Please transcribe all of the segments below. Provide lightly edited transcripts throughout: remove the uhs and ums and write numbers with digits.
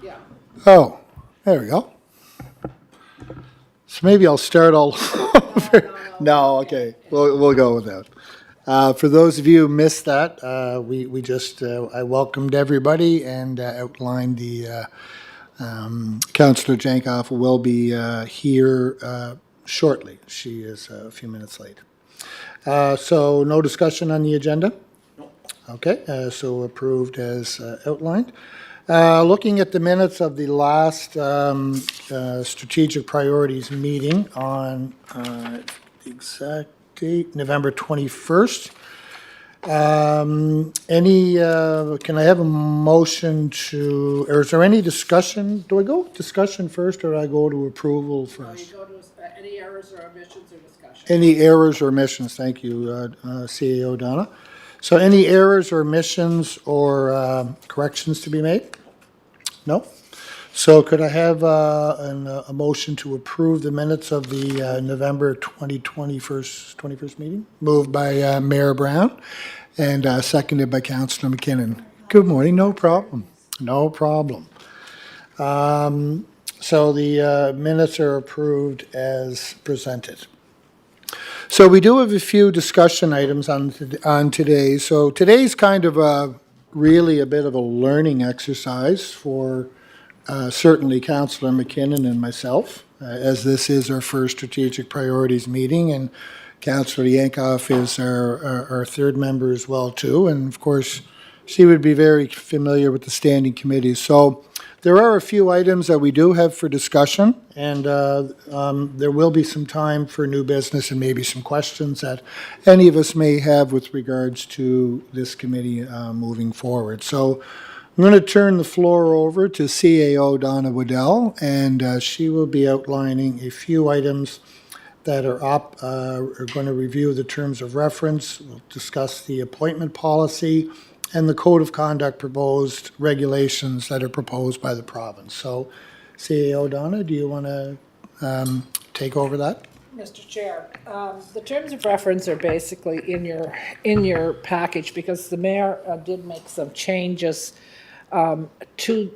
Yeah. Oh, there we go. So maybe I'll start all over. No, okay, we'll go with that. For those of you who missed that, we just, I welcomed everybody and outlined the, Councillor Jankoff will be here shortly. She is a few minutes late. So no discussion on the agenda? Okay, so approved as outlined. Looking at the minutes of the last strategic priorities meeting on the exact date, November 21st. Can I have a motion to, or is there any discussion? Do I go with discussion first or do I go to approval You first? go to any errors or omissions or discussion. Any errors or omissions? Thank you, CAO Donna. So any errors or omissions or corrections to be made? No? So could I have a motion to approve the minutes of the November 21st meeting? Moved by Mayor Brown and seconded by Councillor McKinnon. Good morning, no problem. No problem. So the minutes are approved as presented. So we do have a few discussion items on today. So today's kind of really a bit of a learning exercise for certainly Councillor McKinnon and myself, as this is our first strategic priorities meeting, and Councillor Yankoff is our third member as well too, and of course she would be very familiar with the standing committees. So there are a few items that we do have for discussion, and there will be some time for new business and maybe some questions that any of us may have with regards to this committee moving forward. So I'm going to turn the floor over to CAO Donna Waddell, and she will be outlining a few items that are up. We're going to review the terms of reference, we'll discuss the appointment policy, and the code of conduct proposed regulations that are proposed by the province. So, CAO Donna, do you want to take over that? Mr. Chair, the terms of reference are basically in your package because the mayor did make some changes to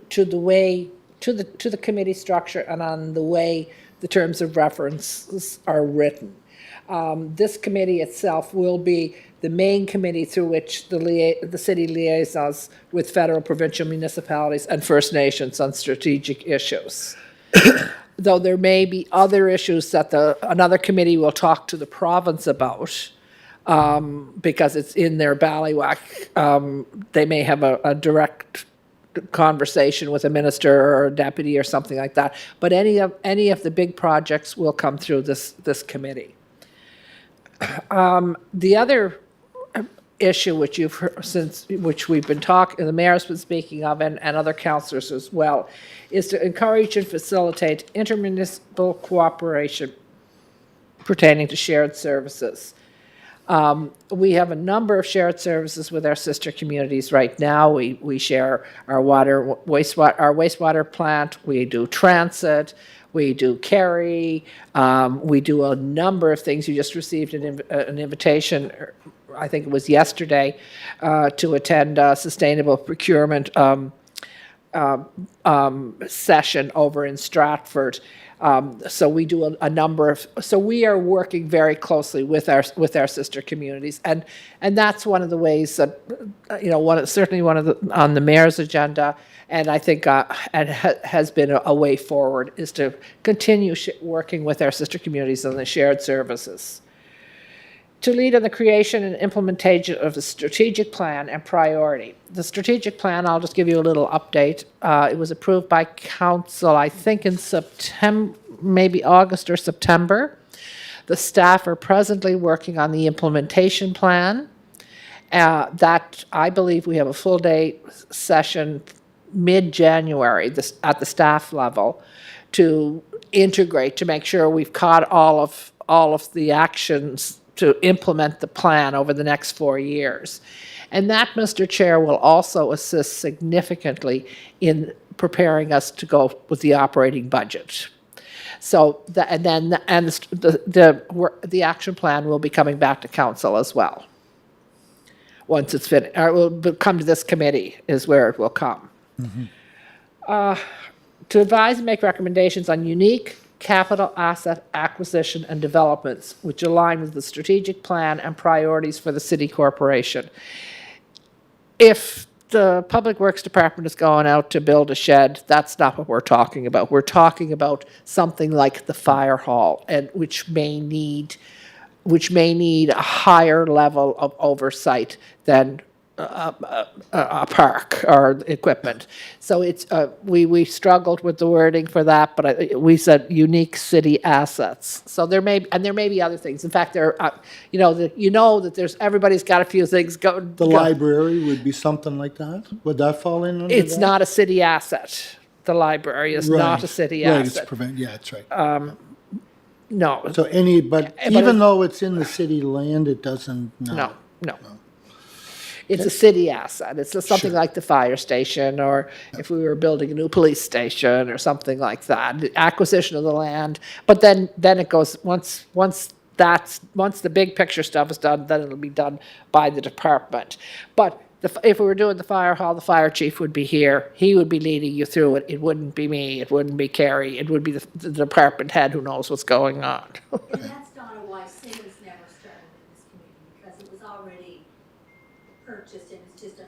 the committee structure and on the way the terms of references are written. This committee itself will be the main committee through which the city liaises with federal, provincial, municipalities, and First Nations on strategic issues. Though there may be other issues that another committee will talk to the province about, because it's in their bailiwick. They may have a direct conversation with a minister or a deputy or something like that. But any of the big projects will come through this committee. The other issue which you've heard, which we've been talking, the mayor's been speaking of, and other councillors as well, is to encourage and facilitate intermunicipal cooperation pertaining to shared services. We have a number of shared services with our sister communities right now. We share our wastewater plant. We do transit. We do carry. We do a number of things. You just received an invitation, I think it was yesterday, to attend a sustainable procurement session over in Stratford. So we do a number of, so we are working very closely with our sister communities, and that's one of the ways that, certainly one of on the mayor's agenda, and I think and has been a way forward, is to continue working with our sister communities on the shared services. To lead on the creation and implementation of the strategic plan and priority. The strategic plan, I'll just give you a little update. It was approved by council, I think in September, maybe August or September. The staff are presently working on the implementation plan. That, I believe we have a full day session mid-January at the staff level to integrate, to make sure we've caught all of the actions to implement the plan over the next 4 years. And that, Mr. Chair, will also assist significantly in preparing us to go with the operating budget. So, the action plan will be coming back to council as well. Once it's finished, or it will come to this committee is where it will come. Mm-hmm. To advise and make recommendations on unique capital asset acquisition and developments which align with the strategic plan and priorities for the city corporation. If the Public Works Department is going out to build a shed, that's not what we're talking about. We're talking about something like the fire hall, and which may need a higher level of oversight than a park or equipment. So it's, we struggled with the wording for that, but we said unique city assets. So there may be other things. In fact, there are, that there's, everybody's got a few things The library would be something like that? Would that fall in under that? It's not a city asset. The library is not a city Right, asset. yeah, that's right. No, So but even though it's in the city land, it doesn't, no. It's a city asset. It's something Sure. like the fire station, or if we were building a new police station or something like that. The acquisition of the land, but then it goes, once the big picture stuff is done, then it'll be done by the department. But if we were doing the fire hall, the fire chief would be here. He would be leading you through it. It wouldn't be me. It wouldn't be Carrie. It would be the department head who knows what's going on. And that's, Donna, why Simmons never started in this committee, because it was already purchased and it's just a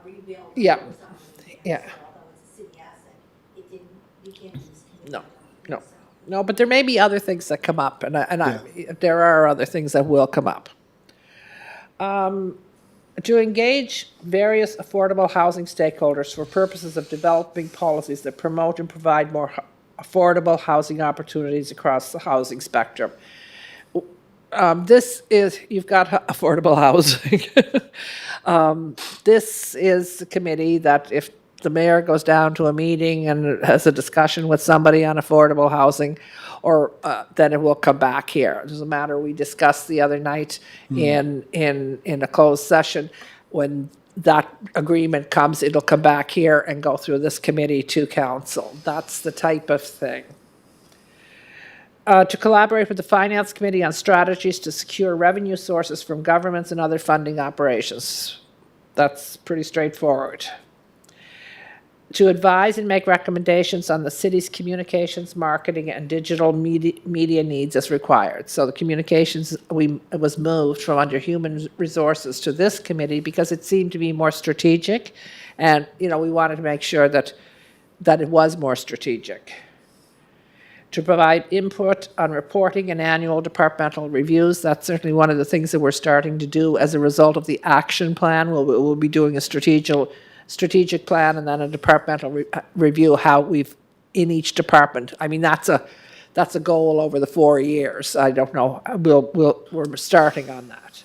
rebuild. Yeah. It was already there. Yeah. So although it's a city asset, it didn't begin in this committee. No, I don't think no. so. No, but there may be other things that come up, and there are other things that will come up. To engage various affordable housing stakeholders for purposes of developing policies that promote and provide more affordable housing opportunities across the housing spectrum. You've got affordable housing. This is the committee that if the mayor goes down to a meeting and has a discussion with somebody on affordable housing, or then it will come back here. It doesn't matter, we discussed the other night in a closed session, when that agreement comes, it'll come back here and go through this committee to council. That's the type of thing. To collaborate with the Finance Committee on strategies to secure revenue sources from governments and other funding operations. That's pretty straightforward. To advise and make recommendations on the city's communications, marketing, and digital media needs as required. So the communications, it was moved from under human resources to this committee because it seemed to be more strategic, and we wanted to make sure that it was more strategic. To provide input on reporting and annual departmental reviews. That's certainly one of the things that we're starting to do as a result of the action plan. We'll be doing a strategic plan and then a departmental review, how we've, in each department. I mean, that's a goal over the 4 years. I don't know, we're starting on that.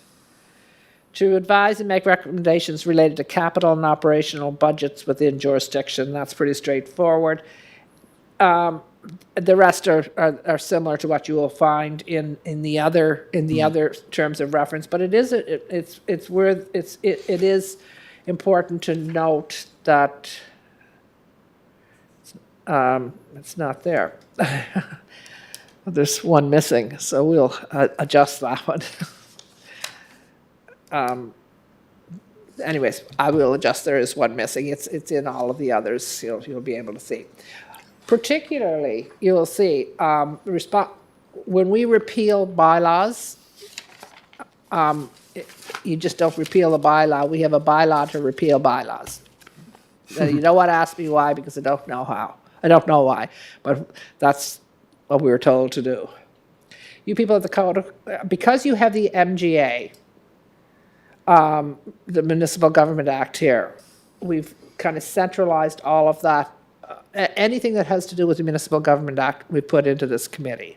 To advise and make recommendations related to capital and operational budgets within jurisdiction. That's pretty straightforward. The rest are similar to what you will find in the other terms of reference, but it is important to note that it's not there. There's one missing, so we'll adjust that one. Anyways, I will adjust. There is one missing. It's in all of the others. You'll be able to see. Particularly, you'll see when we repeal bylaws. You just don't repeal a bylaw. We have a bylaw to repeal bylaws. You know what? Ask me why, because I don't know how. I don't know why, but that's what we were told to do. You people at the code, because you have the MGA, the Municipal Government Act here, we've kind of centralized all of that. Anything that has to do with the Municipal Government Act, we put into this committee.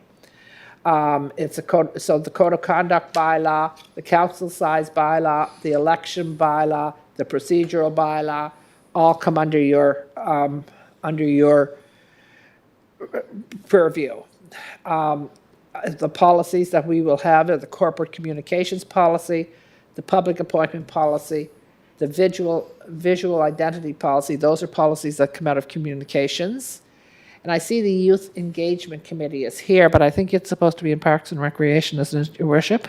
It's a code, so the code of conduct bylaw, the council size bylaw, the election bylaw, the procedural bylaw, all come under your purview. The policies that we will have are the corporate communications policy, the public appointment policy, the visual identity policy. Those are policies that come out of communications. And I see the Youth Engagement Committee is here, but I think it's supposed to be in Parks and Recreation, isn't it, Your Worship?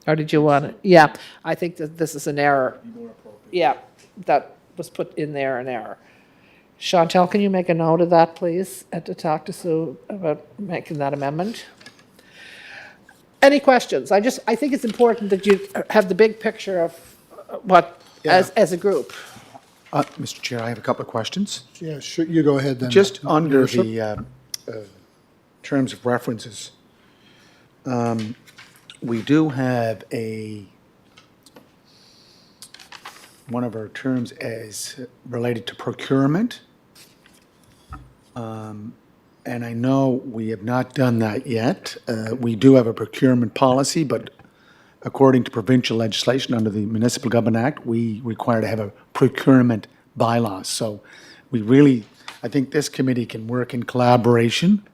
Or did you want it? Yeah, I think that this is an error. Yeah, that was put in there, an error. Chantel, can you make a note of that, please, and to talk to Sue about making that amendment? Any questions? I think it's important that you have the big picture of what, as a group. Mr. Chair, I have a couple of questions. Yeah, sure, you go ahead then. Just under Worship. the terms of references, we do have one of our terms as related to procurement. And I know we have not done that yet. We do have a procurement policy, but according to provincial legislation under the Municipal Government Act, we require to have a procurement bylaw. So we really, I think this committee can work in collaboration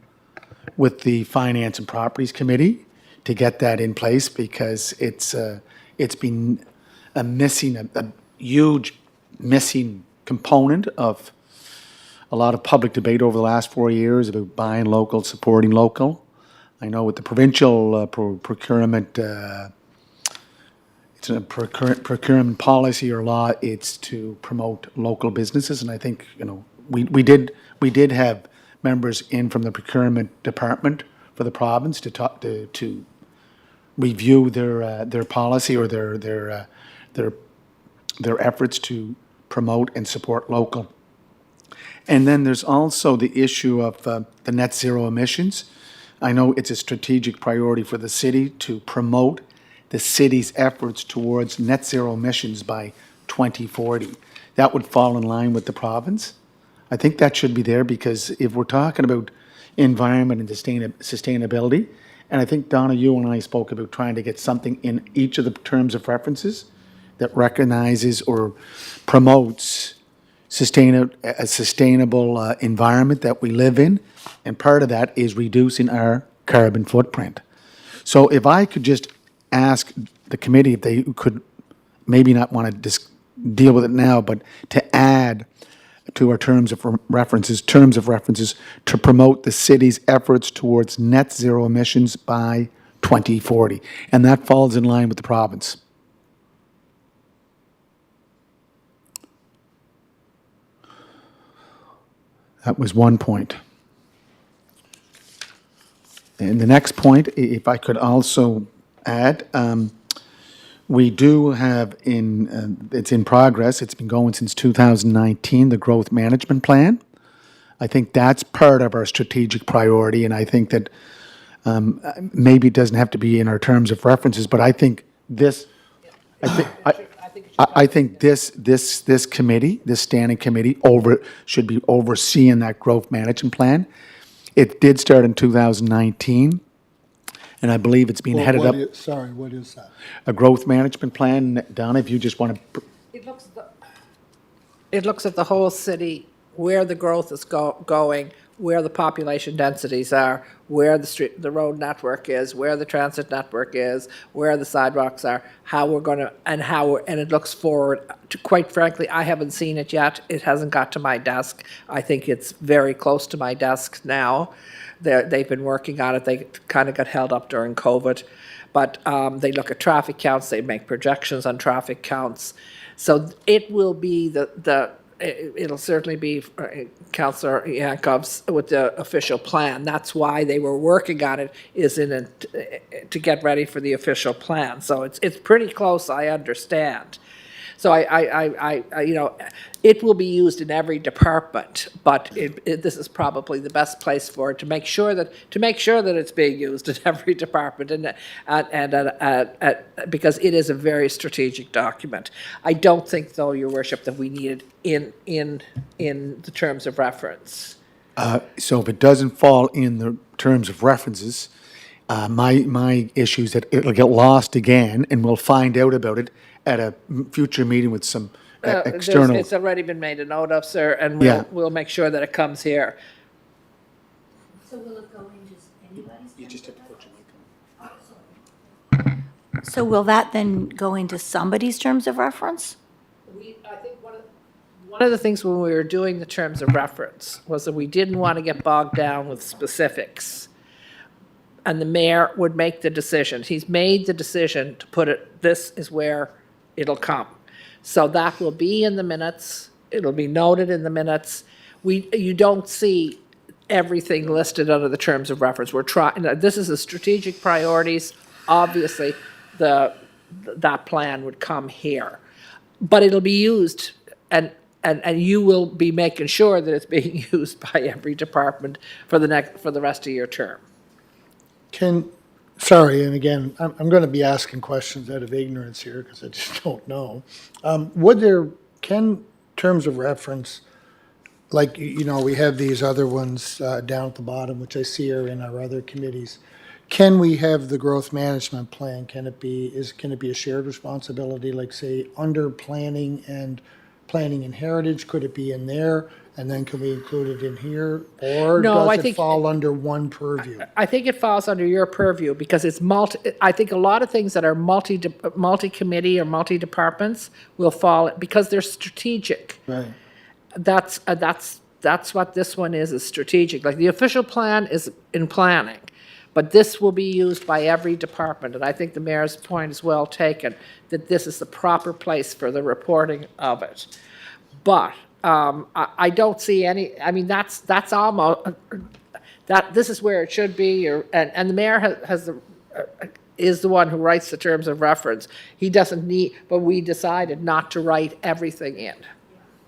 with the Finance and Properties Committee to get that in place, because it's been a huge missing component of a lot of public debate over the last 4 years about buying local, supporting local. I know with the provincial procurement, it's a procurement policy or law, it's to promote local businesses. And I think, we did have members in from the procurement department for the province to talk to review their policy or their efforts to promote and support local. And then there's also the issue of the net zero emissions. I know it's a strategic priority for the city to promote the city's efforts towards net zero emissions by 2040. That would fall in line with the province. I think that should be there, because if we're talking about environment and sustainability, and I think, Donna, you and I spoke about trying to get something in each of the terms of references that recognizes or promotes a sustainable environment that we live in, and part of that is reducing our carbon footprint. So if I could just ask the committee if they could maybe not want to deal with it now, but to add to our terms of references to promote the city's efforts towards net zero emissions by 2040. And that falls in line with the province. That was one point. And the next point, if I could also add, we do have it's in progress, it's been going since 2019, the growth management plan. I think that's part of our strategic priority, and I think that maybe it doesn't have to be in our terms of references, but I think this, I think this committee, this standing committee, should be overseeing that growth management plan. It did start in 2019, and I believe it's being headed up. Sorry, what is that? A growth management plan. Donna, if you just want to. It looks at the whole city, where the growth is going, where the population densities are, where the road network is, where the transit network is, where the sidewalks are, how we're going to, and it looks forward to, quite frankly, I haven't seen it yet. It hasn't got to my desk. I think it's very close to my desk now. They've been working on it. They kind of got held up during COVID, but they look at traffic counts, they make projections on traffic counts. So it will be it'll certainly be Councillor Yankov's with the official plan. That's why they were working on it, to get ready for the official plan. So it's pretty close, I understand. So it will be used in every department, but this is probably the best place for it to make sure that it's being used in every department, and because it is a very strategic document. I don't think, though, Your Worship, that we need it in the terms of reference. So if it doesn't fall in the terms of references, my issue is that it'll get lost again, and we'll find out about it at a future meeting with some external. It's already been made a note of, sir, and Yeah. we'll make sure that it comes here. So will it go into anybody's? You just have to put your mic on. Oh, sorry. So will that then go into somebody's terms of reference? I think one of the things when we were doing the terms of reference was that we didn't want to get bogged down with specifics. And the mayor would make the decision. He's made the decision to put it, this is where it'll come. So that will be in the minutes. It'll be noted in the minutes. you don't see everything listed under the terms of reference. We're trying, this is a strategic priorities. Obviously, that plan would come here. But it'll be used, and you will be making sure that it's being used by every department for the rest of your term. Sorry, and again, I'm going to be asking questions out of ignorance here because I just don't know. Terms of reference, like, we have these other ones down at the bottom, which I see are in our other committees. Can we have the growth management plan? Can it be a shared responsibility, like say under planning and heritage? Could it be in there? And then can we include it in here? Or No, I does it think- fall under one purview? I think it falls under your purview because it's I think a lot of things that are multi-committee or multi-departments will fall, because they're strategic. Right. That's what this one is strategic. Like the official plan is in planning, but this will be used by every department. And I think the mayor's point is well taken, that this is the proper place for the reporting of it. But I don't see any, I mean, that's almost, this is where it should be, and the mayor is the one who writes the terms of reference. He doesn't need, but we decided not to write everything in.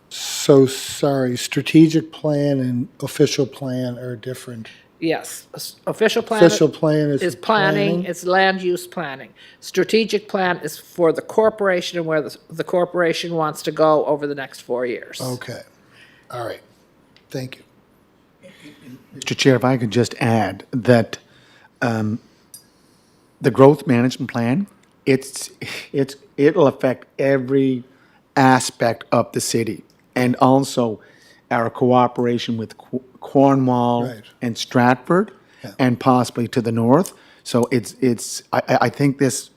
So, sorry, strategic plan and official plan are different. Yes, official plan. Official plan is planning, it's land use planning. Strategic plan is for the corporation and where the corporation wants to go over the next 4 years. Okay, all right, thank you. Mr. Chair, if I could just add that the growth management plan, it'll affect every aspect of the city, and also our cooperation with Cornwall Right. and Stratford, and possibly to the north. So I think this,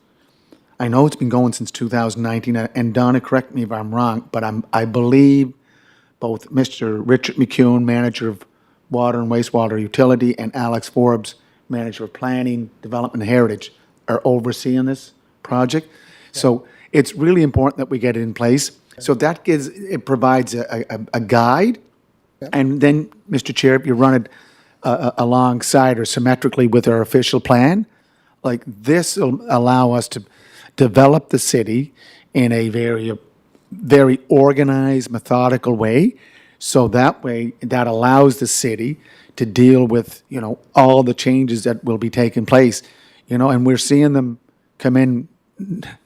I know it's been going since 2019, and Donna, correct me if I'm wrong, but I believe both Mr. Richard McCune, manager of Water and Wastewater Utility, and Alex Forbes, manager of Planning, Development, and Heritage, are overseeing this project. So it's really important that we get it in place. So that it provides a guide. And then, Mr. Chair, if you run it alongside or symmetrically with our official plan, like this will allow us to develop the city in a very organized, methodical way. So that way, that allows the city to deal with, all the changes that will be taking place. And we're seeing them come in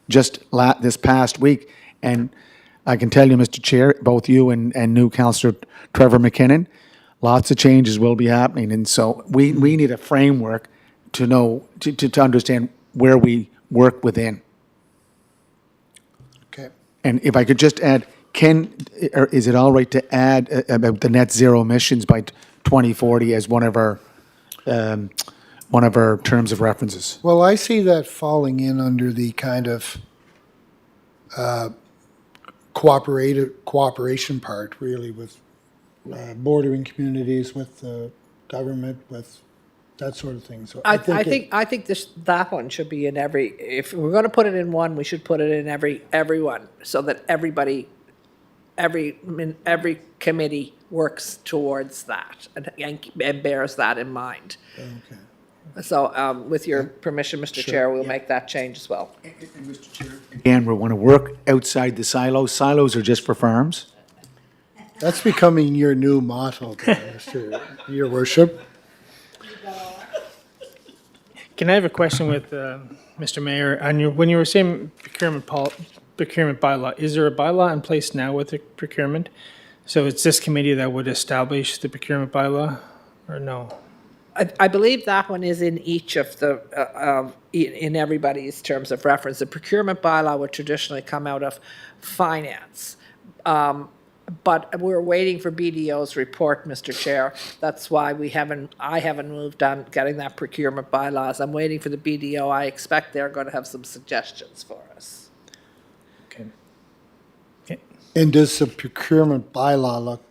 just this past week. And I can tell you, Mr. Chair, both you and new Councillor Trevor McKinnon, lots of changes will be happening. And so we need a framework to know, to understand where we work within. Okay. And if I could just add, is it all right to add about the net zero emissions by 2040 as one of our terms of references? Well, I see that falling in under the kind of cooperation part, really, with bordering communities, with the government, with that sort of thing. So I think that one should be in every, if we're going to put it in one, we should put it in everyone, so that everybody, every committee works towards that and bears that in mind. Okay. So with your permission, Mr. Chair, we'll make that change as well. Again, we want to work outside the silos. Silos are just for farms. That's becoming your new motto, Your Worship. Can I have a question with Mr. Mayor? When you were saying procurement bylaw, is there a bylaw in place now with the procurement? So it's this committee that would establish the procurement bylaw, or no? I believe that one is in each of the, in everybody's terms of reference. The procurement bylaw would traditionally come out of finance. But we're waiting for BDO's report, Mr. Chair. That's why I haven't moved on getting that procurement bylaws. I'm waiting for the BDO. I expect they're going to have some suggestions for us. Okay. And does the procurement bylaw look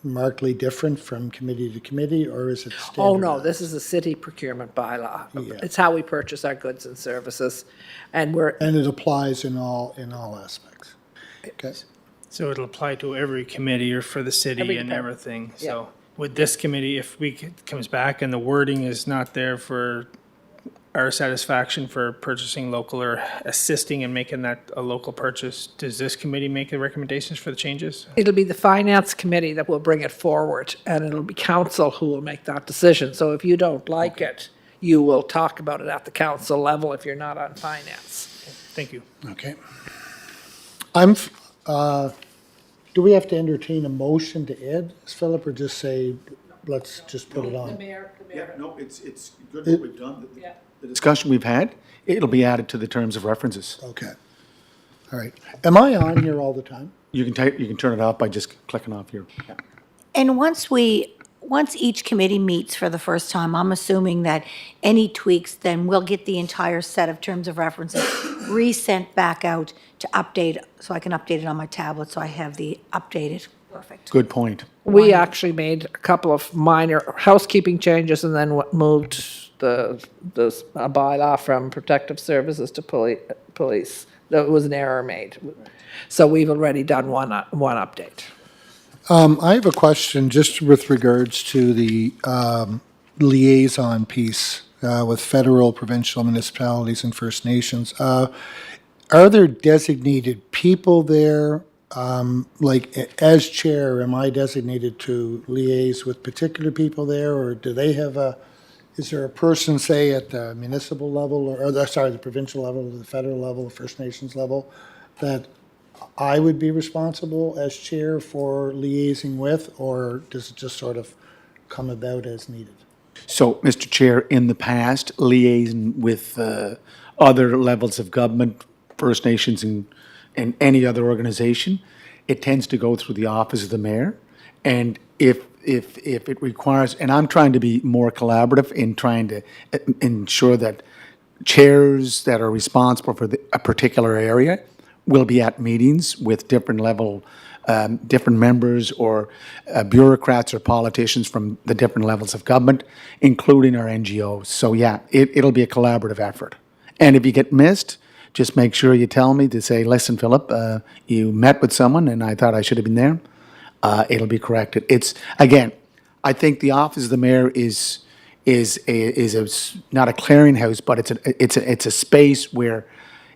markedly different from committee to committee, or is it standardized? Oh, no, this is a city procurement bylaw. Yeah. It's how we purchase our goods and services. And And it applies in all aspects. Okay. So it'll apply to every committee or for the city Every and department. everything. Yeah. So with this committee, if comes back and the wording is not there for our satisfaction for purchasing local or assisting in making that a local purchase, does this committee make the recommendations for the changes? It'll be the finance committee that will bring it forward, and it'll be council who will make that decision. So if you don't like it, you will talk about it at the council level if you're not on finance. Thank you. Okay. Do we have to entertain a motion to add, Philip, or just say, let's just put it on? Yeah, no, it's good what we've done. The discussion we've had, it'll be added to the terms of references. Okay. All right. Am I on here all the time? You can turn it off by just clicking off your. Yeah. And once each committee meets for the first time, I'm assuming that any tweaks, then we'll get the entire set of terms of references resent back out to update, so I can update it on my tablet, so I have the updated. Perfect. Good point. We actually made a couple of minor housekeeping changes and then moved the bylaw from protective services to police. That was an error made. So we've already done one update. I have a question just with regards to the liaison piece with federal, provincial, municipalities, and First Nations. Are there designated people there? Like, as chair, am I designated to liaise with particular people there, or do they have is there a person, say, at the municipal level, or the provincial level, or the federal level, the First Nations level, that I would be responsible as chair for liaising with, or does it just sort of come about as needed? So, Mr. Chair, in the past, liaison with other levels of government, First Nations and any other organization, it tends to go through the office of the mayor. And if it requires, and I'm trying to be more collaborative in trying to ensure that chairs that are responsible for a particular area will be at meetings with different members or bureaucrats or politicians from the different levels of government, including our NGOs. So yeah, it'll be a collaborative effort. And if you get missed, just make sure you tell me to say, listen, Philip, you met with someone and I thought I should have been there. It'll be corrected. It's, again, I think the office of the mayor is not a clearinghouse, but it's a space where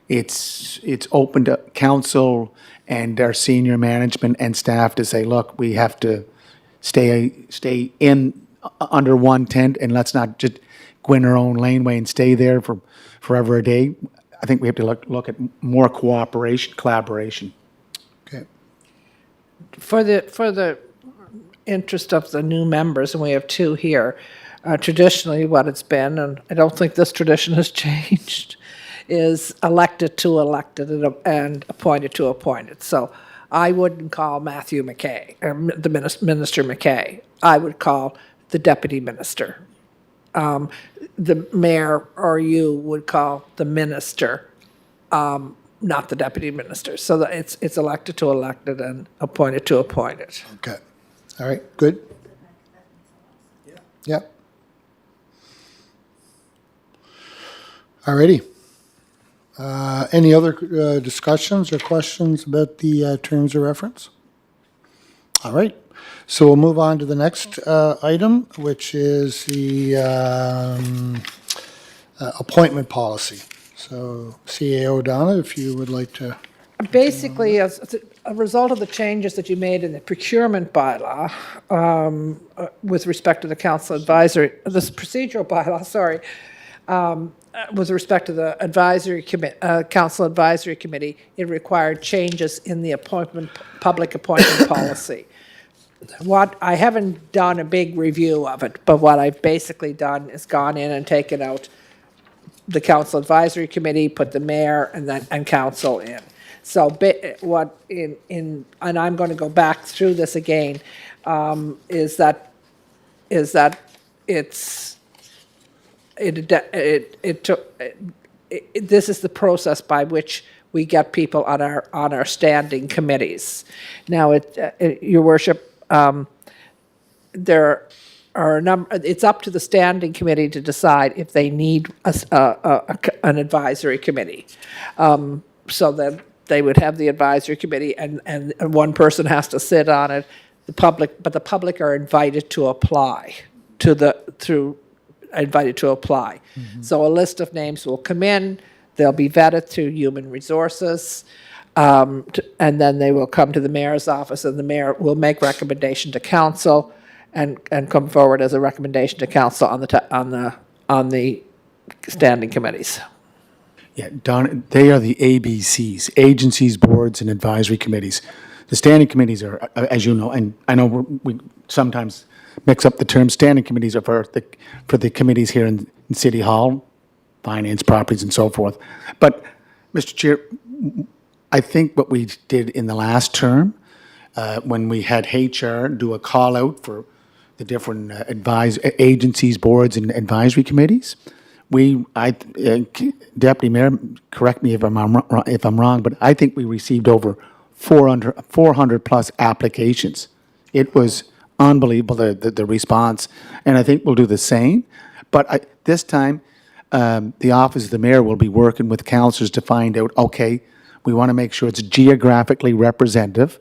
it's open to council and our senior management and staff to say, look, we have to stay in under one tent and let's not just go in our own laneway and stay there for forever a day. I think we have to look at more collaboration. Okay. For the interest of the new members, and we have two here, traditionally what it's been, and I don't think this tradition has changed, is elected to elected and appointed to appointed. So I wouldn't call Matthew McKay, or the Minister McKay. I would call the deputy minister. The mayor or you would call the minister, not the deputy minister. So that it's elected to elected and appointed to appointed. Okay. All right, good? Yep. All righty. Any other discussions or questions about the terms of reference? All right. So we'll move on to the next item, which is the appointment policy. So CAO Donna, if you would like to. Basically, as a result of the changes that you made in the procurement bylaw with respect to the council advisory, this procedural bylaw, sorry, with respect to the council advisory committee, it required changes in the public appointment policy. What I haven't done a big review of it, but what I've basically done is gone in and taken out the council advisory committee, put the mayor and council in. So and I'm going to go back through this again, is that this is the process by which we get people on our standing committees. Now, Your Worship, there are a number. It's up to the standing committee to decide if they need an advisory committee. So that they would have the advisory committee, and one person has to sit on it. But the public are invited to apply invited to apply. So a list of names will come in, they'll be vetted through Human Resources, and then they will come to the mayor's office, and the mayor will make recommendation to council and come forward as a recommendation to council on the standing committees. Yeah, Don, they are the ABCs, agencies, boards, and advisory committees. The standing committees are, as you know, and I know we sometimes mix up the terms, standing committees are for the committees here in City Hall, finance, properties, and so forth. But, Mr. Chair, I think what we did in the last term, when we had HR do a call out for the different agencies, boards, and advisory committees, Deputy Mayor, correct me if I'm wrong, but I think we received over 400 plus applications. It was unbelievable, the response, and I think we'll do the same. But this time, the office of the mayor will be working with councillors to find out, okay, we want to make sure it's geographically representative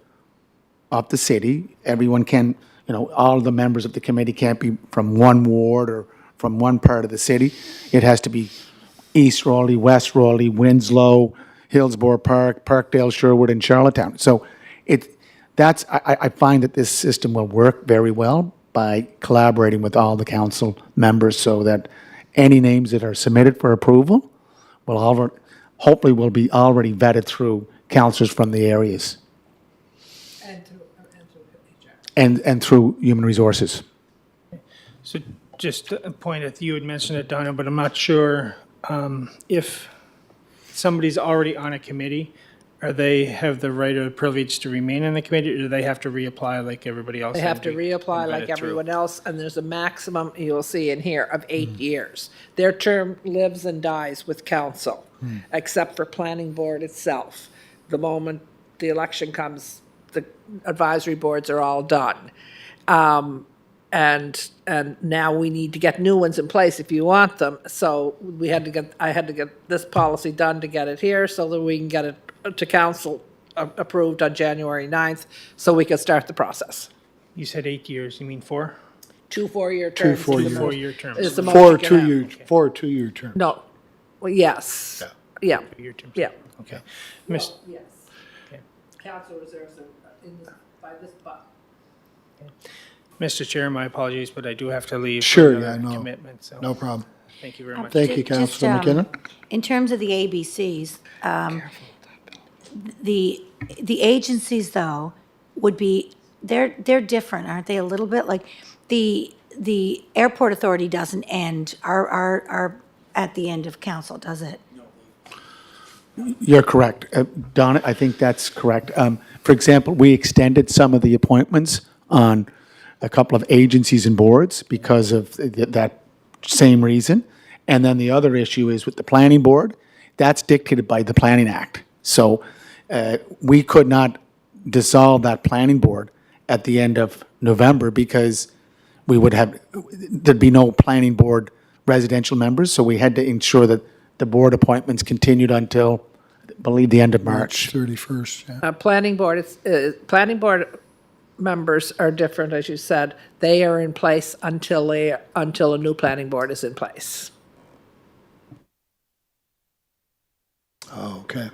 of the city. Everyone can, all the members of the committee can't be from one ward or from one part of the city. It has to be East Raleigh, West Raleigh, Winslow, Hillsborough Park, Parkdale, Sherwood, and Charlottetown. So I find that this system will work very well by collaborating with all the council members so that any names that are submitted for approval hopefully will be already vetted through councillors from the areas and through Human Resources. So just a point that you had mentioned it, Donna, but I'm not sure if somebody's already on a committee, they have the right or privilege to remain in the committee, or do they have to reapply like everybody else? They have to and reapply like vet it through? everyone else, and there's a maximum, you'll see in here, of 8 years. Their term lives and dies with council, except for planning board itself. The moment the election comes, the advisory boards are all done. And now we need to get new ones in place if you want them. So I had to get this policy done to get it here so that we can get it to council approved on January 9th, so we can start the process. You said 8 years, you mean 4? 2 4-year terms. is the 4-year. most- 4-year terms. Is the most Four you can have. two-year terms. No, well, yes, yeah, 4-year terms. yeah. Okay. Miss- Yes. Okay. Council reserves are by this, but. Mr. Chair, my apologies, but I do have to leave. for Sure, another yeah, no. Commitment, so No problem. thank you very much. Thank you, Just, Councillor McKinnon. In terms of the ABCs, the agencies, though, would be, they're different, aren't they, a little bit? Like, the airport authority doesn't end, are at the end of council, does it? You're correct. Donna, I think that's correct. For example, we extended some of the appointments on a couple of agencies and boards because of that same reason. And then the other issue is with the planning board, that's dictated by the Planning Act. So we could not dissolve that planning board at the end of November because there'd be no planning board residential members. So we had to ensure that the board appointments continued until, I believe, the end of March. 31st, yeah. Planning board, planning board members are different, as you said. They are in place until a new planning board is in place. Oh, okay.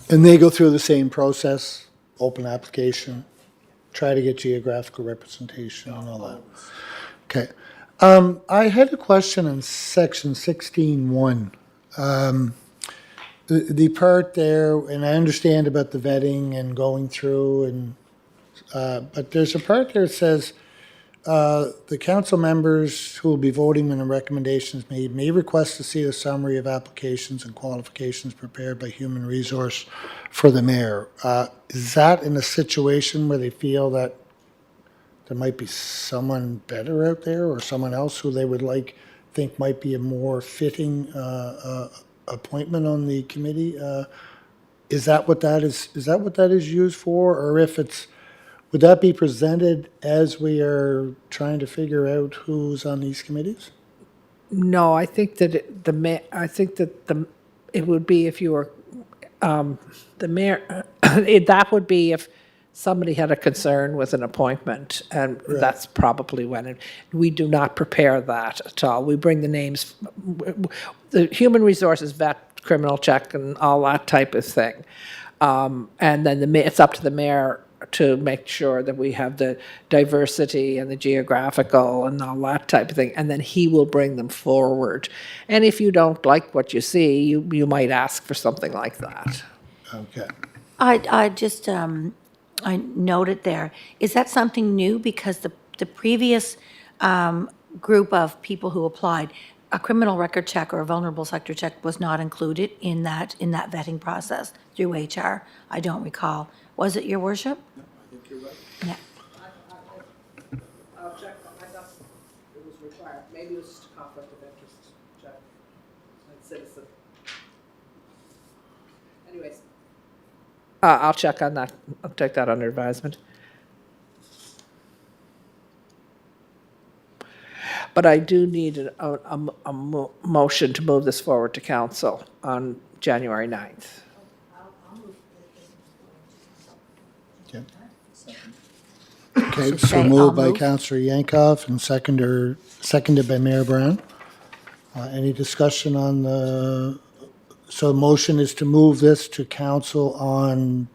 And they go through the same process, open application, try to get geographical representation and all that. Okay. I had a question on section 16.1. The part there, and I understand about the vetting and going through, and but there's a part there that says, the council members who will be voting when a recommendation is made may request to see a summary of applications and qualifications prepared by Human Resource for the mayor. Is that in a situation where they feel that there might be someone better out there or someone else who they would think might be a more fitting appointment on the committee? Is that what that is? Is that what that is used for? Or would that be presented as we are trying to figure out who's on these committees? No, I think that it would be if you were, the mayor, that would be if somebody had a concern with an appointment, and that's probably when, we do not prepare that at all. We bring the names, the human resources vet, criminal check, and all that type of thing. And then it's up to the mayor to make sure that we have the diversity and the geographical and all that type of thing, and then he will bring them forward. And if you don't like what you see, you might ask for something like that. Okay. I just, I noted there, is that something new? Because the previous group of people who applied, a criminal record check or a vulnerable sector check was not included in that vetting process through HR. I don't recall. Was it, Your Worship? No, I think you're right. Yeah. I'll check, I thought it was required, maybe it was just a conflict of interest check, and citizen. Anyways. I'll check on that, I'll take that under advisement. But I do need a motion to move this forward to council on January 9th. Okay, say, so I'll moved by move. Councillor Yankoff and seconded by Mayor Brown. Any discussion on so the motion is to move this to council on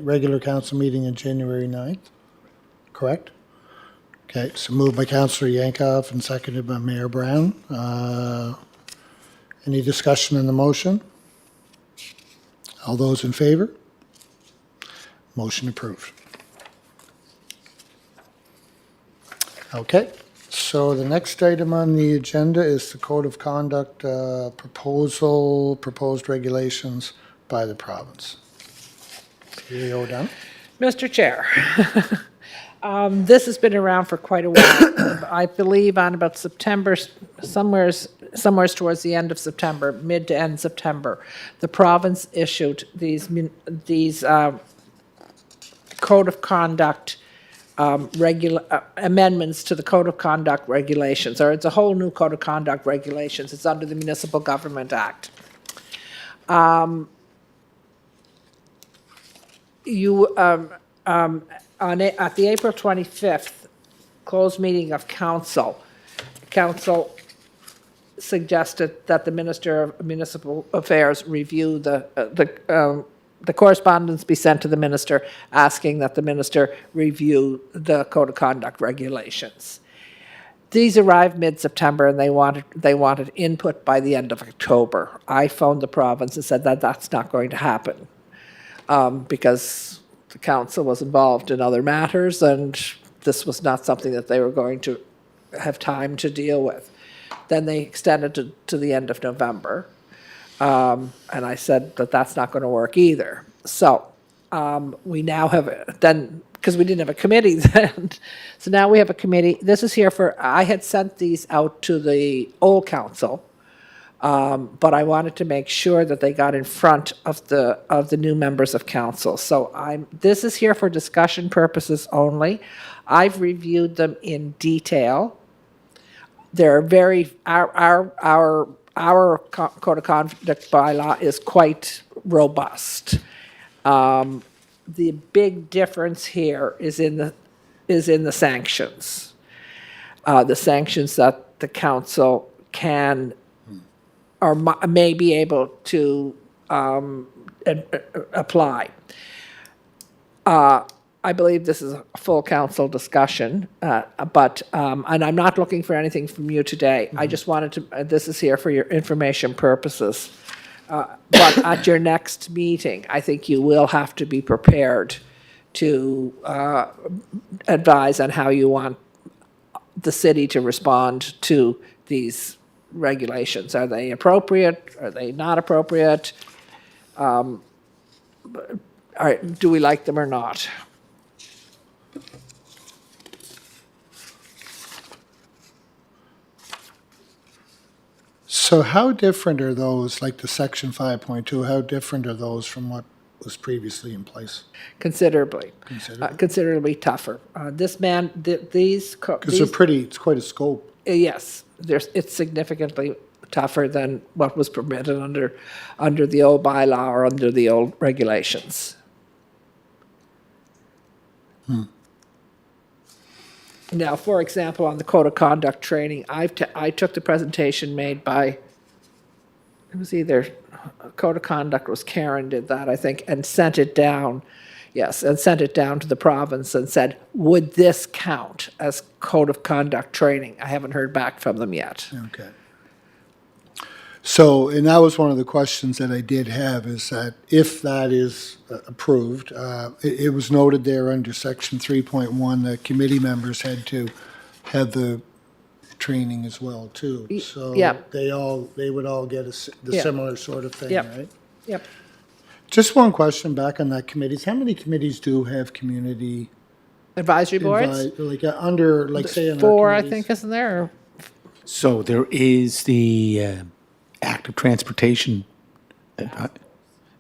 regular council meeting on January 9th, correct? Okay, so moved by Councillor Yankoff and seconded by Mayor Brown. Any discussion on the motion? All those in favor? Motion approved. Okay, so the next item on the agenda is the Code of Conduct proposed regulations by the province. Leo Dunn. Mr. Chair, this has been around for quite a while. I believe on about September, somewhere towards the end of September, mid to end September, the province issued these Code of Conduct amendments to the Code of Conduct regulations, or it's a whole new Code of Conduct regulations. It's under the Municipal Government Act. At the April 25th closed meeting of council suggested that the Minister of Municipal Affairs review the correspondence be sent to the minister asking that the minister review the Code of Conduct regulations. These arrived mid-September, and they wanted input by the end of October. I phoned the province and said that that's not going to happen because the council was involved in other matters, and this was not something that they were going to have time to deal with. Then they extended to the end of November. And I said that that's not going to work either. So we now have done, because we didn't have a committee then, so now we have a committee. This is here for, I had sent these out to the old council, but I wanted to make sure that they got in front of the new members of council. So this is here for discussion purposes only. I've reviewed them in detail. They're very, our Code of Conduct bylaw is quite robust. The big difference here is in the sanctions. The sanctions that the council can or may be able to apply. I believe this is a full council discussion, but, and I'm not looking for anything from you today. I just wanted to, this is here for your information purposes. But at your next meeting, I think you will have to be prepared to advise on how you want the city to respond to these regulations. Are they appropriate? Are they not appropriate? Do we like them or not? So how different are those, like the section 5.2, how different are those from what was previously in place. considerably. Considerably. Considerably tougher. This man, Because it's quite a scope. yes, it's significantly tougher than what was permitted under the old bylaw or under the old regulations. Now, for example, on the code of conduct training, I took the presentation made by, it was either, code of conduct was Karen did that, I think, and sent it down. Yes, and sent it down to the province and said, would this count as code of conduct training? I haven't heard back from them yet. Okay. So, and that was one of the questions that I did have, is that if that is approved, it was noted there under section 3.1 that committee members had to have the training as well, too. So yeah. they would all get the Yeah. similar sort of thing, Yep. right? Yep. Just one question back on that committees. How many committees do have community Advisory boards? like under, like say in our Four, I committees? think, isn't there? So there is the active transportation.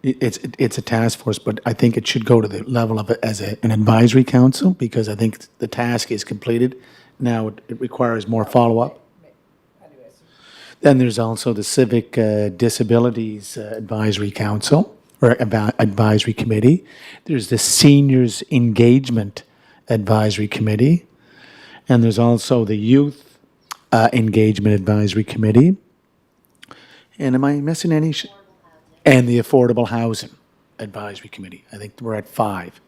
It's a task force, but I think it should go to the level of an advisory council, because I think the task is completed. Now it requires more follow-up. Then there's also the Civic Disabilities Advisory Council, or Advisory Committee. There's the Seniors Engagement Advisory Committee. And there's also the Youth Engagement Advisory Committee. And am I missing any? And the Affordable Housing Advisory Committee. I think we're at 5.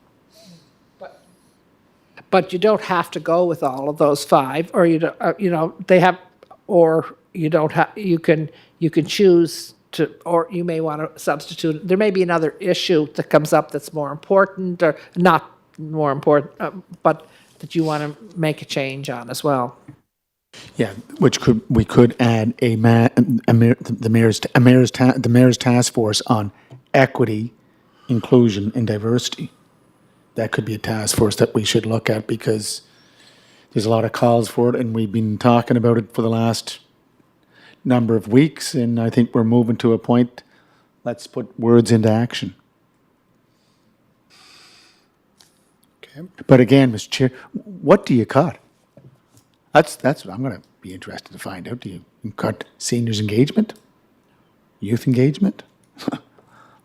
But you don't have to go with all of those 5, or they have, or you don't have, you can choose to, or you may want to substitute. There may be another issue that comes up that's more important, or not more important, but that you want to make a change on as well. Yeah, we could add the mayor's task force on equity, inclusion, and diversity. That could be a task force that we should look at, because there's a lot of calls for it, and we've been talking about it for the last number of weeks, and I think we're moving to a point. Let's put words into action. Okay. But again, Mr. Chair, what do you cut? That's what I'm going to be interested to find out. Do you cut seniors engagement, youth engagement?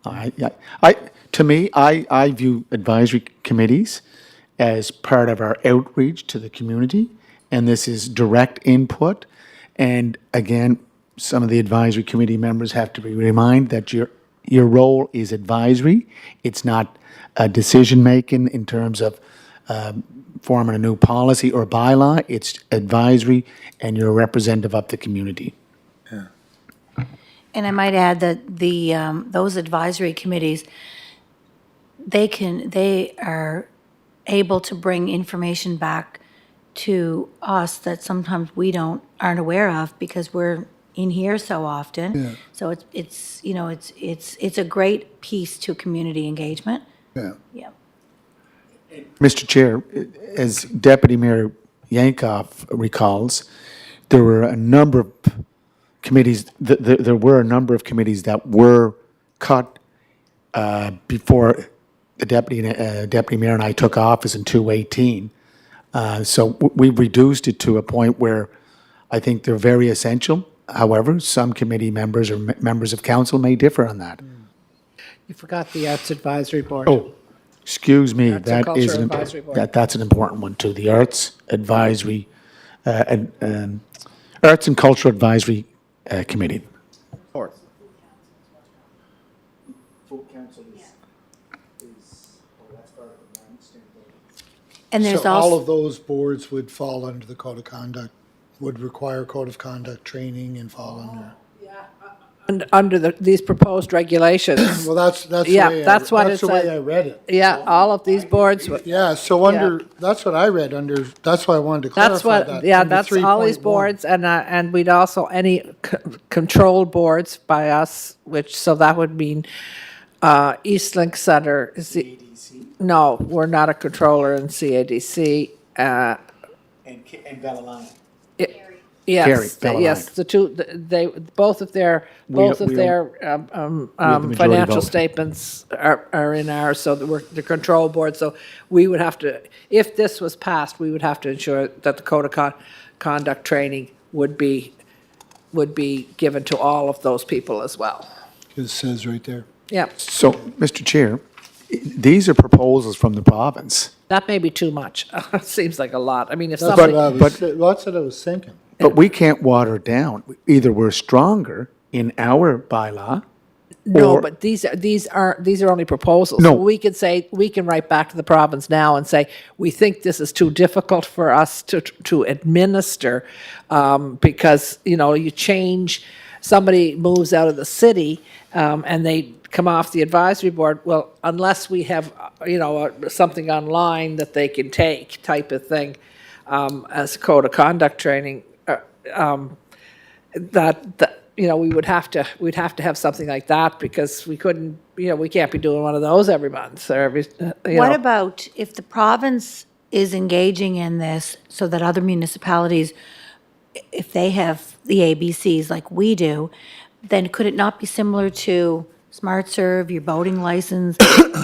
To me, I view advisory committees as part of our outreach to the community, and this is direct input. And again, some of the advisory committee members have to be reminded that your role is advisory. It's not decision making in terms of forming a new policy or bylaw. It's advisory, and you're a representative of the community. And I might add that those advisory committees, they are able to bring information back to us that sometimes we aren't aware of, because we're in here so often. Yeah. So it's a great piece to community engagement. Yeah. Yeah. Mr. Chair, as Deputy Mayor Yankoff recalls, there were a number of committees. There were a number of committees that were cut before the deputy mayor and I took office in 2018. So we've reduced it to a point where I think they're very essential. However, some committee members or members of council may differ on that. You forgot the Arts Advisory Board. Oh, excuse me, Arts and that is Culture Advisory Board. that's an important one too. The Arts Advisory, Arts and Culture Advisory Committee. Board. And there's So all also, of those boards would fall under the code of conduct, would require code of conduct training and fall under. And under these proposed regulations, Well, that's the Yeah, way that's what that's it the way said. I read it. yeah, all of these boards, Yeah, so that's what I read under, that's why I wanted to that's clarify what, that. yeah, under that's all these 3.1. boards, and we'd also, any controlled boards by us, so that would mean Eastlink Center is the. No, we're not a controller in CADC. And Bellalion. Yes, Bella yes, Ryan. the two, they, both of their, We- both of we their majority financial vote. statements are in ours, so that we're the control board, so we would have to, if this was passed, we would have to ensure that the code of conduct training would be given to all of those people as well. It says right there. Yeah, So, Mr. Chair, these are proposals from the province, that may be too much. It seems like a lot. I mean, if That's somebody. that's what I was thinking. but we can't water it down. Either we're stronger in our bylaw. No, or- but these are only proposals. No. We could say, we can write back to the province now and say, we think this is too difficult for us to administer, because, you change, somebody moves out of the city, and they come off the advisory board, well, unless we have, something online that they can take type of thing, as code of conduct training, we'd have to have something like that, because we couldn't, we can't be doing one of those every month or every, What about if the province is engaging in this so that other municipalities, if they have the ABCs like we do, then could it not be similar to SmartServe, your boating license?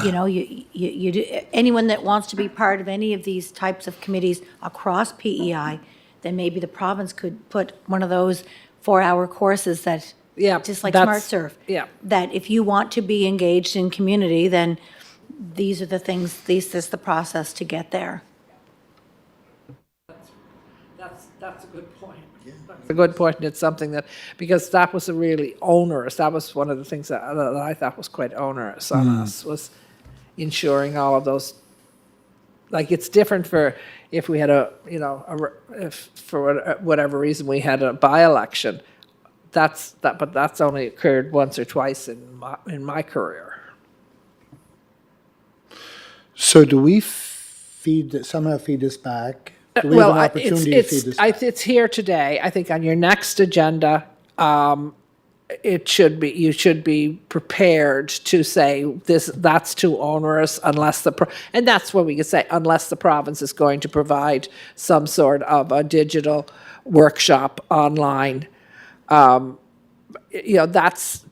You do, anyone that wants to be part of any of these types of committees across PEI, then maybe the province could put one of those 4-hour courses that, Yeah, just like that's- SmartServe. yeah. That if you want to be engaged in community, then these are the things, this is the process to get there. That's a good point. That's a good point, and it's something that, because that was a really onerous, that was one of the things that I thought was quite onerous on us, was ensuring all of those, like, it's different for, if we had if for whatever reason we had a by-election, but that's only occurred once or twice in my career. So do we somehow feed this back? Do we have an opportunity to feed this back? It's here today. I think on your next agenda, you should be prepared to say that's too onerous unless and that's what we could say, unless the province is going to provide some sort of a digital workshop online. That's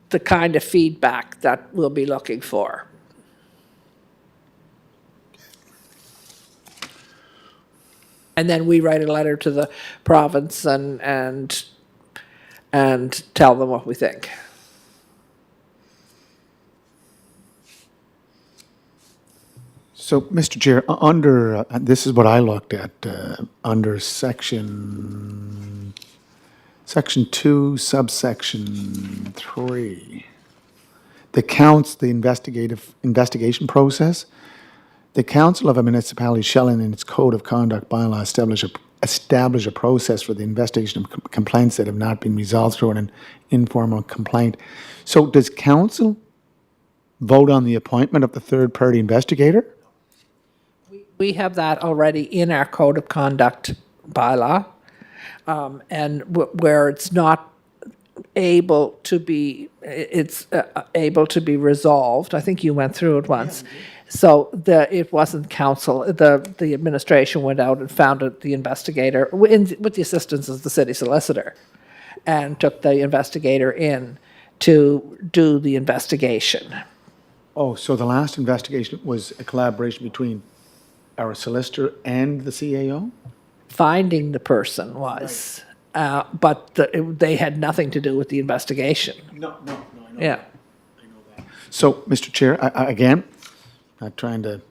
the kind of feedback that we'll be looking for. And then we write a letter to the province and tell them what we think. So, Mr. Chair, under, this is what I looked at, under section 2, subsection 3. The investigation process. The council of a municipality shall, in its code of conduct bylaw, establish a process for the investigation of complaints that have not been resolved through an informal complaint. So does council vote on the appointment of the third-party investigator? We have that already in our code of conduct bylaw, and where it's not able to be, able to be resolved. I think you went through it once. So it wasn't council, the administration went out and found the investigator with the assistance of the city solicitor, and took the investigator in to do the investigation. Oh, so the last investigation was a collaboration between our solicitor and the CAO? Finding the person was, but they had nothing to do with the investigation. No, I know. Yeah. So, Mr. Chair, again, not trying to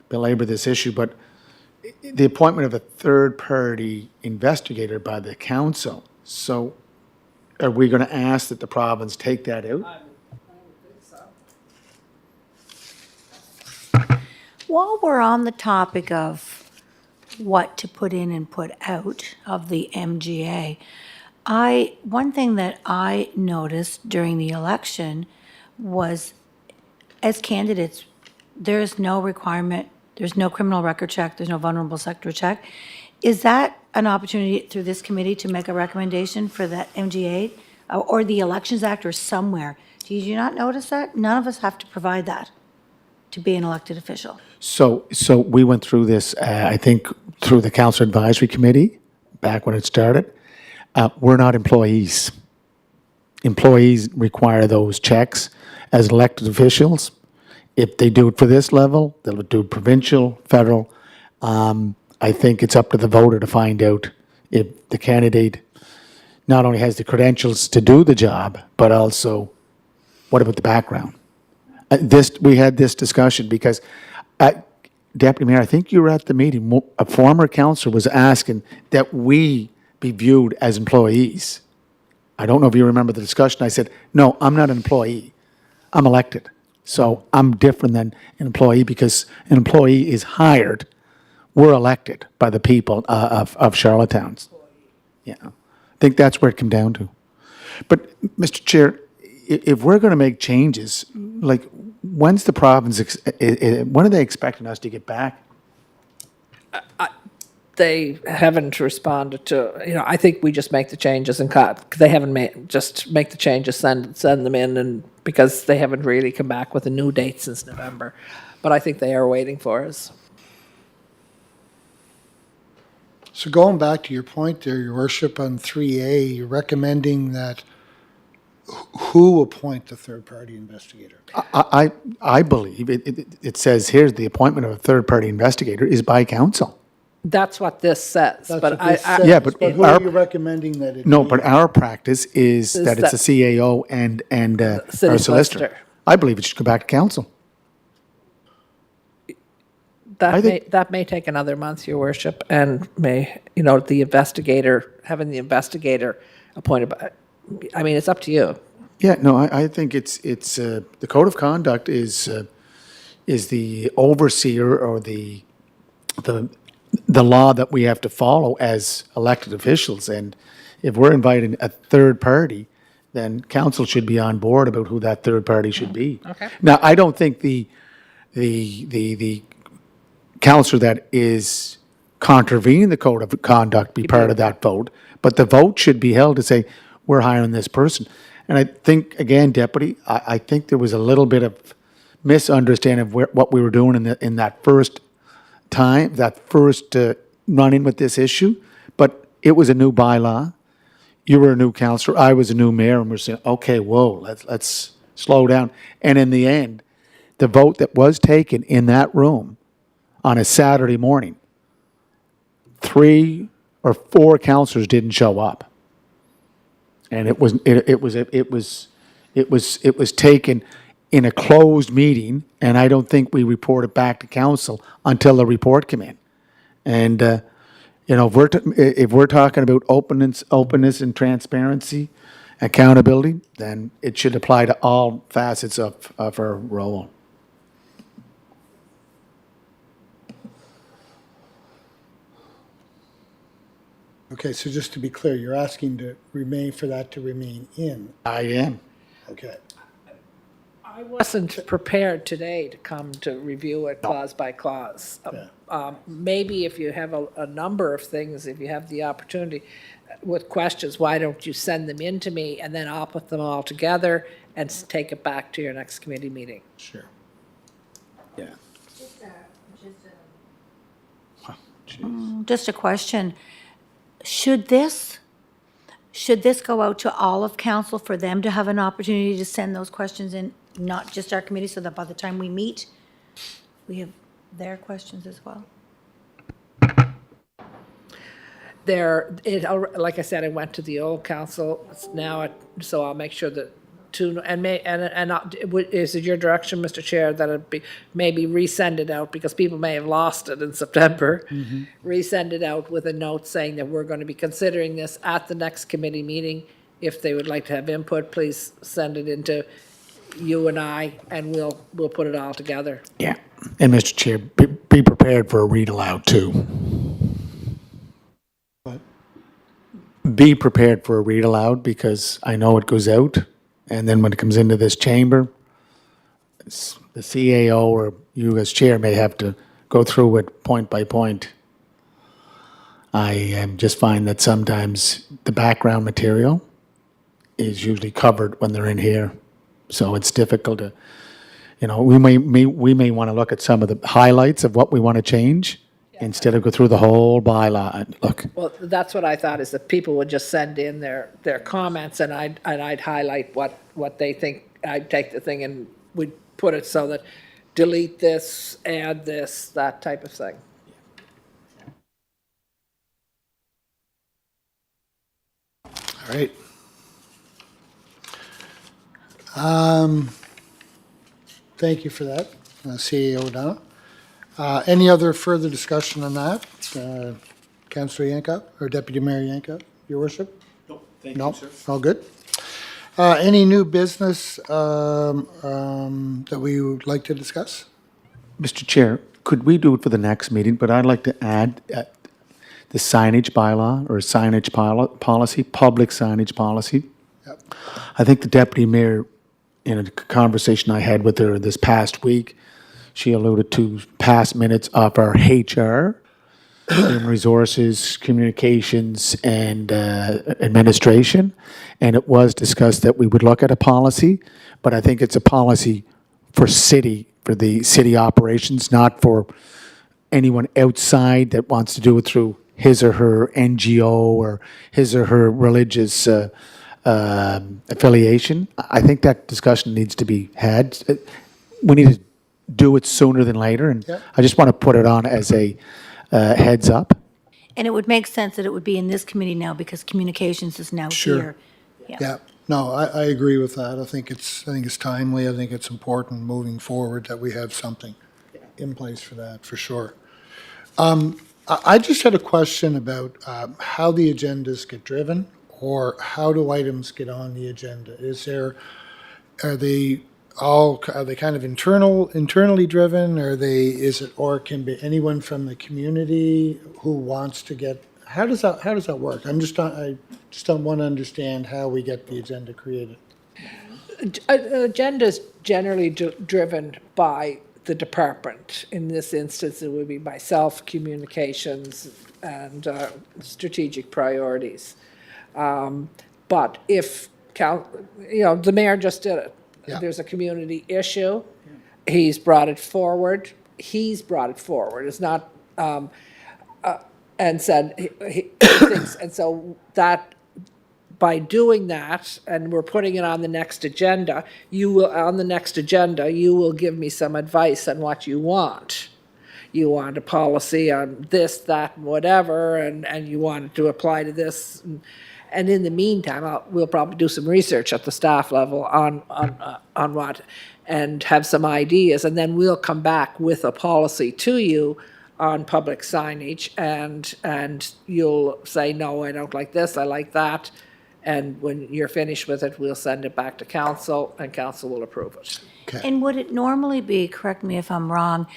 belabor this issue, but the appointment of a third-party investigator by the council, so are we going to ask that the province take that out? While we're on the topic of what to put in and put out of the MGA, one thing that I noticed during the election was, as candidates, there's no requirement, there's no criminal record check, there's no vulnerable sector check. Is that an opportunity through this committee to make a recommendation for that MGA or the Elections Act or somewhere? Did you not notice that? None of us have to provide that to be an elected official. So we went through this, I think, through the council advisory committee, back when it started, we're not employees. Employees require those checks as elected officials. If they do it for this level, they'll do provincial, federal. I think it's up to the voter to find out if the candidate not only has the credentials to do the job, but also what about the background? We had this discussion because, Deputy Mayor, I think you were at the meeting. A former councillor was asking that we be viewed as employees. I don't know if you remember the discussion. I said, no, I'm not an employee. I'm elected. So I'm different than an employee because an employee is hired. We're elected by the people of Charlottetown. Yeah, I think that's where it came down to. But, Mr. Chair, if we're going to make changes, like, when's the province, when are they expecting us to get back? They haven't responded to, I think we just make the changes and cut. They haven't just make the changes, send them in, and because they haven't really come back with a new date since November. But I think they are waiting for us. So going back to your point there, Your Worship, on 3A, you're recommending that who appoint the third-party investigator? I believe it says here the appointment of a third-party investigator is by council. That's what this says, That's but what this says, Yeah, but who our- are you recommending that it No, be? but our practice is that it's a that- CAO and City our solicitor. solicitor. I believe it should go back to council. I think- that may take another month, Your Worship, and may, the investigator, having the investigator appointed by, I mean, it's up to you. Yeah, no, I think it's the code of conduct is the overseer or the law that we have to follow as elected officials. And if we're inviting a third party, then council should be on board about who that third party should be. Okay. Now, I don't think the councillor that is contravening the code of conduct be part of that vote, but the vote should be held to say, we're hiring this person. And I think, again, Deputy, I think there was a little bit of misunderstanding of what we were doing in that first time, that first run-in with this issue. But it was a new bylaw. You were a new councillor. I was a new mayor, and we're saying, okay, whoa, let's slow down. And in the end, the vote that was taken in that room on a Saturday morning, 3 or 4 councillors didn't show up. And it was taken in a closed meeting, and I don't think we reported back to council until the report came in. And if we're talking about openness and transparency, accountability, then it should apply to all facets of our role. Okay, so just to be clear, you're asking for that to remain in. I am. Okay. I wasn't prepared today to come to review it clause by clause. Maybe if you have a number of things, if you have the opportunity with questions, why don't you send them in to me, and then I'll put them all together and take it back to your next committee meeting. Sure. Yeah. Just a question. Should this go out to all of council for them to have an opportunity to send those questions in, not just our committee, so that by the time we meet, we have their questions as well? Like I said, it went to the old council. It's now, so I'll make sure that is it your direction, Mr. Chair, that it be, maybe resend it out, because people may have lost it in September. Resend it out with a note saying that we're going to be considering this at the next committee meeting. If they would like to have input, please send it into you and I, and we'll put it all together. Yeah. And Mr. Chair, be prepared for a read aloud too. What? Be prepared for a read aloud, because I know it goes out, and then when it comes into this chamber, the CAO or you as chair may have to go through it point by point. I just find that sometimes the background material is usually covered when they're in here, so it's difficult to, we may want to look at some of the highlights of what we want to change instead of go through the whole bylaw. And look, Well, that's what I thought, is that people would just send in their comments, and I'd highlight what they think. I'd take the thing and we'd put it so that delete this, add this, that type of thing. All right. Thank you for that, CEO O'Donnell. Any other further discussion on that? Councillor Yankow, or Deputy Mayor Yankow, Your Worship? no, thank No, all good. Any new business that we would like to discuss? Mr. Chair, could we do it for the next meeting? But I'd like to add the signage bylaw or signage policy, public signage policy. Yep. I think the deputy mayor, in a conversation I had with her this past week, she alluded to past minutes of our HR, human resources, communications, and administration. And it was discussed that we would look at a policy, but I think it's a policy for the city operations, not for anyone outside that wants to do it through his or her NGO or his or her religious affiliation. I think that discussion needs to be had. We need to do it sooner than later, and Yeah. I just want to put it on as a heads up. And it would make sense that it would be in this committee now because communications is now Sure. here. Yeah, no, I agree with that. I think it's timely. I think it's important moving forward that we have something in place for that, for sure. I just had a question about how the agendas get driven, or how do items get on the agenda? Are they kind of internally driven? Or can be anyone from the community who wants to get, how does that work? I just don't want to understand how we get the agenda created. Agenda's generally driven by the department. In this instance, it would be myself, communications, and strategic priorities. But if, the mayor just did it. Yeah. There's a community issue. He's brought it forward. It's not, and said, he thinks, and so that, by doing that, and we're putting it on the next agenda, you will give me some advice on what you want. You want a policy on this, that, and whatever, and you want it to apply to this. And in the meantime, we'll probably do some research at the staff level on what, and have some ideas, and then we'll come back with a policy to you on public signage, and you'll say, no, I don't like this, I like that. And when you're finished with it, we'll send it back to council, and council will approve it. Okay. And would it normally be, correct me if I'm wrong,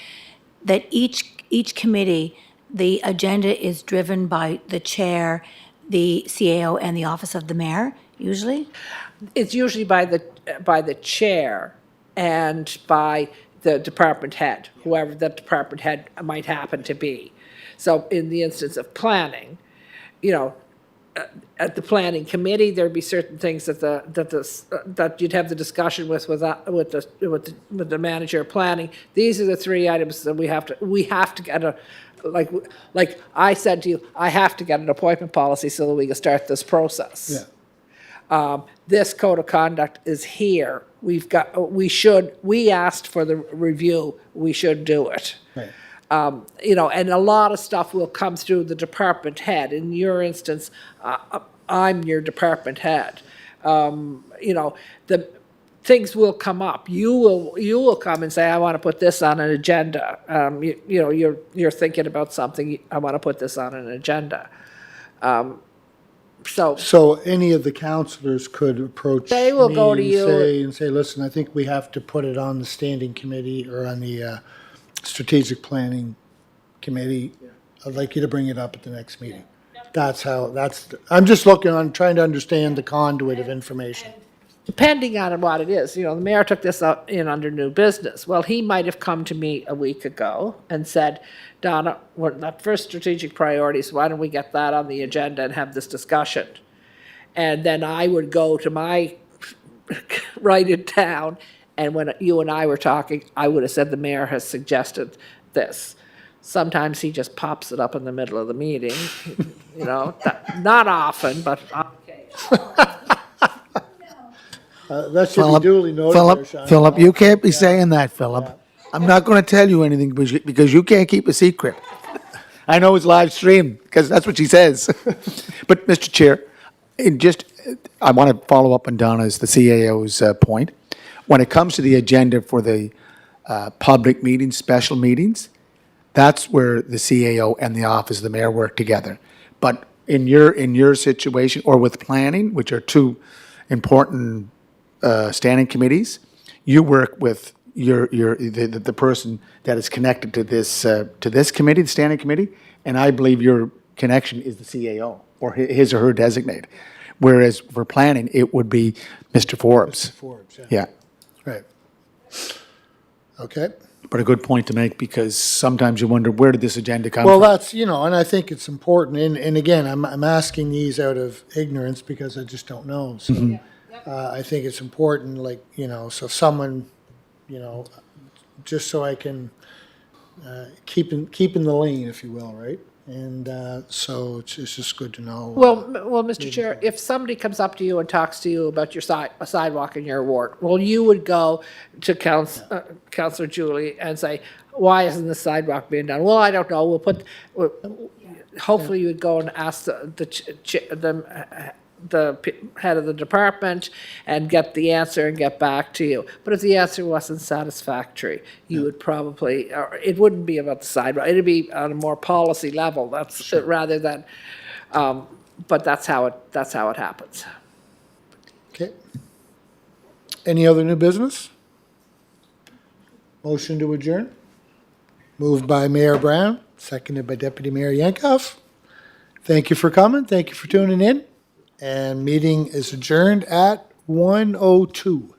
that each committee, the agenda is driven by the chair, the CAO, and the office of the mayor, usually? It's usually by the chair and by the department head, whoever the department head might happen to be. So in the instance of planning, at the planning committee, there'd be certain things that you'd have the discussion with the manager of planning. These are the three items that we have to get like I said to you, I have to get an appointment policy so that we can start this process. Yeah. This code of conduct is here. We asked for the review, we should do it. Right. And a lot of stuff will come through the department head. In your instance, I'm your department head. The things will come up. You will come and say, I want to put this on an agenda. You're thinking about something, I want to put this on an agenda. So any of the councillors could approach They will me go to you. and say, listen, I think we have to put it on the standing committee or on the strategic planning committee. I'd like you to bring it up at the next meeting. I'm just trying to understand the conduit of information. Depending on what it is, the mayor took this up in under new business. Well, he might have come to me a week ago and said, Donna, that first strategic priorities, why don't we get that on the agenda and have this discussion? And then I would go to write it down, and when you and I were talking, I would have said the mayor has suggested this. Sometimes he just pops it up in the middle of the meeting, you know, not often, but okay. That should be duly noted there, Sean. Philip, you can't be saying that, Philip. I'm not going to tell you anything because you can't keep a secret. I know it's live streamed because that's what she says. But, Mr. Chair, I want to follow up on Donna's, the CAO's point. When it comes to the agenda for the public meetings, special meetings, that's where the CAO and the Office of the Mayor work together. But in your situation, or with planning, which are two important standing committees, you work with the person that is connected to this committee, the standing committee, and I believe your connection is the CAO or his or her designate. Whereas for planning, it would be Mr. Forbes. Forbes, yeah. Yeah. Right. Okay. But a good point to make, because sometimes you wonder, where did this agenda come Well, from? that's, and I think it's important, and again, I'm asking these out of ignorance because I just don't know, so. I think it's important, like, so someone, just so I can, keep in the lane, if you will, right? And, so it's just good to know. Well, Mr. Chair, if somebody comes up to you and talks to you about your sidewalk in your ward, well, you would go to Councillor Julie and say, why isn't the sidewalk being done? Well, I don't know, hopefully you would go and ask the head of the department and get the answer and get back to you. But if the answer wasn't satisfactory, you would probably, or it wouldn't be about the sidewalk, it'd be on a more policy level, that's rather than, but that's how it happens. Okay. Any other new business? Motion to adjourn? Moved by Mayor Brown, seconded by Deputy Mayor Yankoff. Thank you for coming, thank you for tuning in, and meeting is adjourned at 1:02.